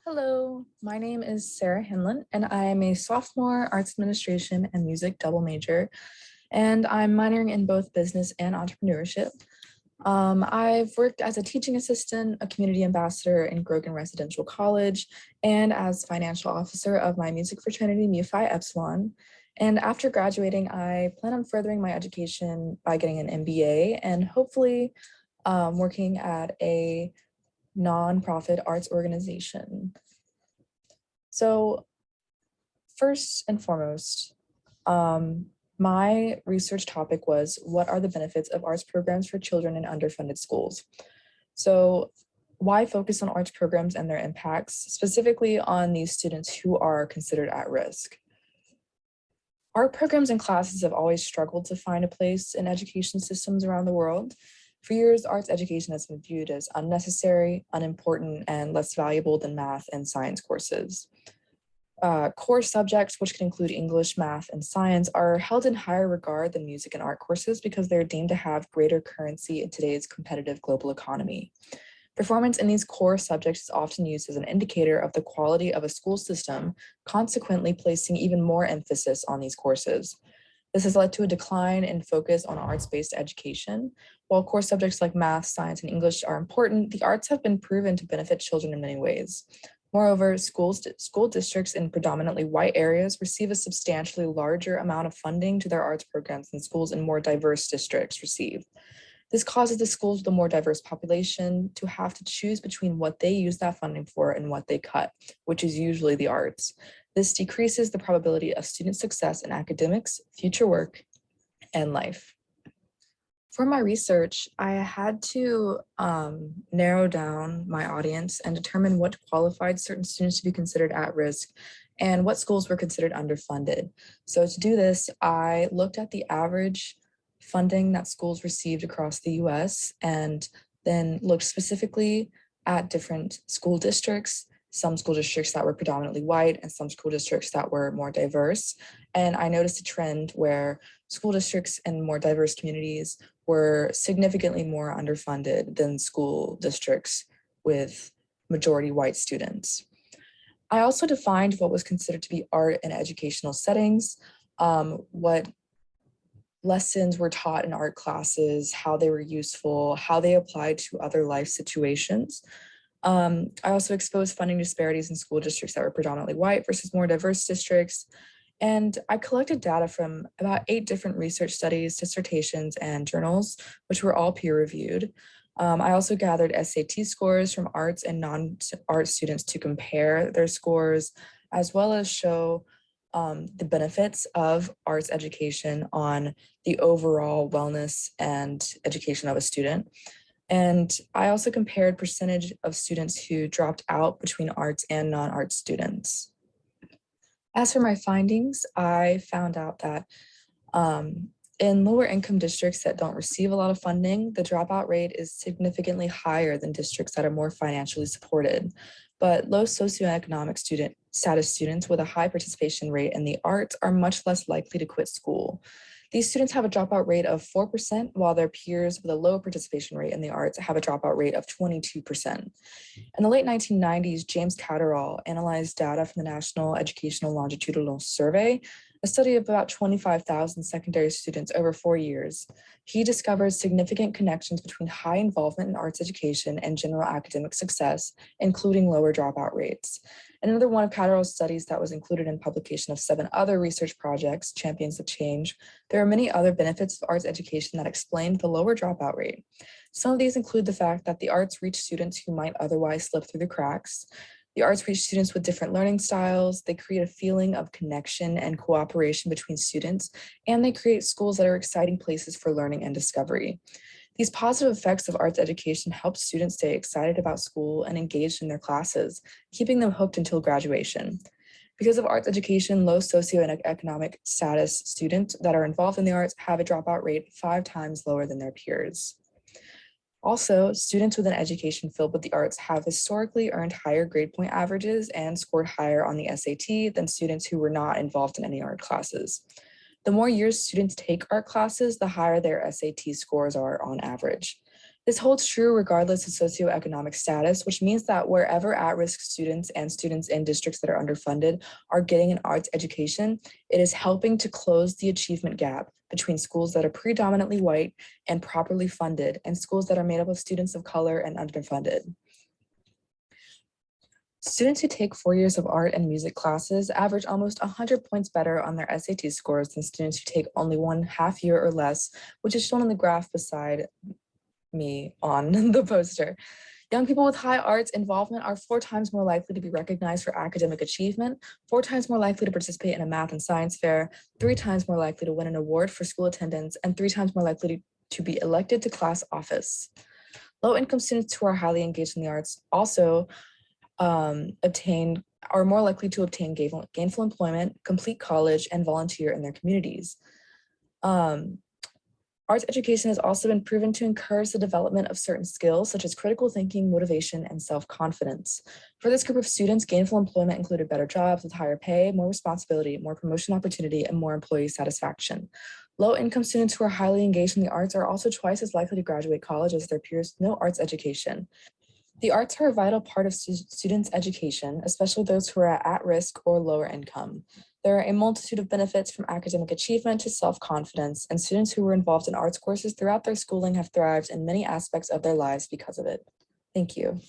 Hello, my name is Sarah Hanlon, and I am a sophomore arts administration and music double major, and I'm minoring in both business and entrepreneurship. I've worked as a teaching assistant, a community ambassador in Grogan Residential College, and as financial officer of my music fraternity, Mu Phi Epsilon. And after graduating, I plan on furthering my education by getting an MBA and hopefully working at a nonprofit arts organization. So first and foremost, my research topic was, what are the benefits of arts programs for children in underfunded schools? So why focus on arts programs and their impacts, specifically on these students who are considered at risk? Art programs and classes have always struggled to find a place in education systems around the world. For years, arts education has been viewed as unnecessary, unimportant, and less valuable than math and science courses. Core subjects, which can include English, math, and science, are held in higher regard than music and art courses because they're deemed to have greater currency in today's competitive global economy. Performance in these core subjects is often used as an indicator of the quality of a school system, consequently placing even more emphasis on these courses. This has led to a decline in focus on arts-based education. While core subjects like math, science, and English are important, the arts have been proven to benefit children in many ways. Moreover, school districts in predominantly white areas receive a substantially larger amount of funding to their arts programs than schools in more diverse districts receive. This causes the schools with a more diverse population to have to choose between what they use that funding for and what they cut, which is usually the arts. This decreases the probability of student success in academics, future work, and life. For my research, I had to narrow down my audience and determine what qualified certain students to be considered at risk and what schools were considered underfunded. So to do this, I looked at the average funding that schools received across the US and then looked specifically at different school districts, some school districts that were predominantly white and some school districts that were more diverse. And I noticed a trend where school districts in more diverse communities were significantly more underfunded than school districts with majority white students. I also defined what was considered to be art in educational settings, what lessons were taught in art classes, how they were useful, how they applied to other life situations. I also exposed funding disparities in school districts that were predominantly white versus more diverse districts. And I collected data from about 8 different research studies, dissertations, and journals, which were all peer-reviewed. I also gathered SAT scores from arts and non-art students to compare their scores, as well as show the benefits of arts education on the overall wellness and education of a student. And I also compared percentage of students who dropped out between arts and non-art students. As for my findings, I found out that in lower income districts that don't receive a lot of funding, the dropout rate is significantly higher than districts that are more financially supported. But low socioeconomic status students with a high participation rate in the arts are much less likely to quit school. These students have a dropout rate of 4%, while their peers with a low participation rate in the arts have a dropout rate of 22%. In the late 1990s, James Catterall analyzed data from the National Educational Longitudinal Survey, a study of about 25,000 secondary students over 4 years. He discovered significant connections between high involvement in arts education and general academic success, including lower dropout rates. Another one of Catterall's studies that was included in publication of 7 other research projects, Champions of Change, there are many other benefits of arts education that explain the lower dropout rate. Some of these include the fact that the arts reach students who might otherwise slip through the cracks. The arts reach students with different learning styles. They create a feeling of connection and cooperation between students, and they create schools that are exciting places for learning and discovery. These positive effects of arts education help students stay excited about school and engaged in their classes, keeping them hooked until graduation. Because of arts education, low socioeconomic status students that are involved in the arts have a dropout rate 5 times lower than their peers. Also, students with an education filled with the arts have historically earned higher grade point averages and scored higher on the SAT than students who were not involved in any art classes. The more years students take art classes, the higher their SAT scores are on average. This holds true regardless of socioeconomic status, which means that wherever at-risk students and students in districts that are underfunded are getting an arts education, it is helping to close the achievement gap between schools that are predominantly white and properly funded and schools that are made up of students of color and underfunded. Students who take 4 years of art and music classes average almost 100 points better on their SAT scores than students who take only 1/2 year or less, which is shown in the graph beside me on the poster. Young people with high arts involvement are 4 times more likely to be recognized for academic achievement, 4 times more likely to participate in a math and science fair, 3 times more likely to win an award for school attendance, and 3 times more likely to be elected to class office. Low-income students who are highly engaged in the arts also are more likely to obtain gainful employment, complete college, and volunteer in their communities. Arts education has also been proven to encourage the development of certain skills such as critical thinking, motivation, and self-confidence. For this group of students, gainful employment included better jobs with higher pay, more responsibility, more promotion opportunity, and more employee satisfaction. Low-income students who are highly engaged in the arts are also twice as likely to graduate college as their peers with no arts education. The arts are a vital part of students' education, especially those who are at risk or lower income. There are a multitude of benefits from academic achievement to self-confidence, and students who were involved in arts courses throughout their schooling have thrived in many aspects of their lives because of it. Thank you.